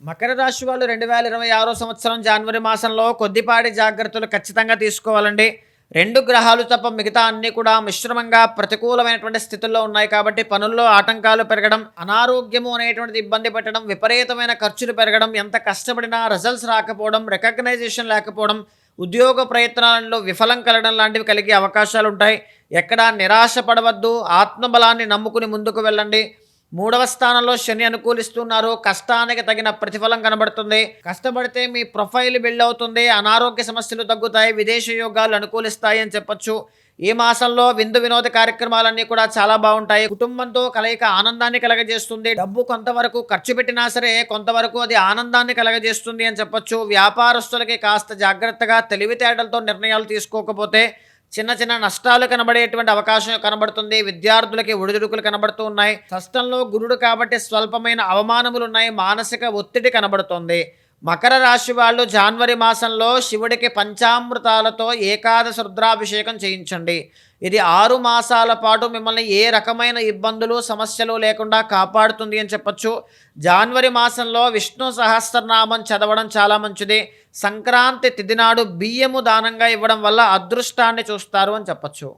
మకర రాశి వాళ్ళు 2026 సంవత్సరం జనవరి మాసంలో కొద్దిపాటి జాగ్రత్తలు ఖచ్చితంగా తీసుకోవాలండి. 2 గ్రహాలు తప్ప మిగతా అన్నీ కూడా మిశ్రమంగా ప్రతికూలమైనటువంటి స్థితుల్లో ఉన్నాయి కాబట్టి పనుల్లో ఆటంకాలు పెరగడం, అనారోగ్యము అనేటువంటిది ఇబ్బంది పెట్టడం, విపరీతమైన ఖర్చులు పెరగడం, ఎంత కష్టపడినా రిజల్ట్స్ రాకపోవడం, రికగ్నైజేషన్ లేకపోవడం, ఉద్యోగ ప్రయత్నాలలో విఫలం కలగడం లాంటివి కలిగే అవకాశాలుంటాయి. ఎక్కడా నిరాశ పడవద్దు. ఆత్మబలాన్ని నమ్ముకుని ముందుకు వెళ్ళండి. 3వ స్థానంలో శని అనుకూలిస్తున్నారు. కష్టానికి తగిన ప్రతిఫలం కనబడుతుంది. కష్టపడితే మీ ప్రొఫైల్ బిల్డ్ అవుతుంది. అనారోగ్య సమస్యలు తగ్గుతాయి. విదేశీ యోగాలు అనుకూలిస్తాయి అని చెప్పొచ్చు. ఈ మాసంలో విందు వినోద కార్యక్రమాలన్నీ కూడా చాలా బాగుంటాయి. కుటుంబంతో కలయిక ఆనందాన్ని కలగజేస్తుంది. డబ్బు కొంతవరకు ఖర్చు పెట్టినా సరే కొంతవరకు అది ఆనందాన్ని కలగజేస్తుంది అని చెప్పొచ్చు. వ్యాపారస్తులకి కాస్త జాగ్రత్తగా తెలివితేటలతో నిర్ణయాలు తీసుకోకపోతే చిన్న చిన్న నష్టాలు కనబడేటువంటి అవకాశం కనబడుతుంది. విద్యార్థులకి ఒడిదుడుకులు కనబడుతూ ఉన్నాయి. షష్టంలో గురుడు కాబట్టి స్వల్పమైన అవమానములు ఉన్నాయి. మానసిక ఒత్తిడి కనబడుతుంది. మకర రాశి వాళ్ళు జనవరి మాసంలో శివుడికి పంచామృతాలతో ఏకాదశ రుద్రాభిషేకం చేయించండి. ఇది 6 మాసాల పాటు మిమ్మల్ని ఏ రకమైన ఇబ్బందులు సమస్యలు లేకుండా కాపాడుతుంది అని చెప్పొచ్చు. జనవరి మాసంలో విష్ణు సహస్రనామం చదవడం చాలా మంచిది. సంక్రాంతి తిథి నాడు బియ్యము దానంగా ఇవ్వడం వల్ల అదృష్టాన్ని చూస్తారు అని చెప్పొచ్చు.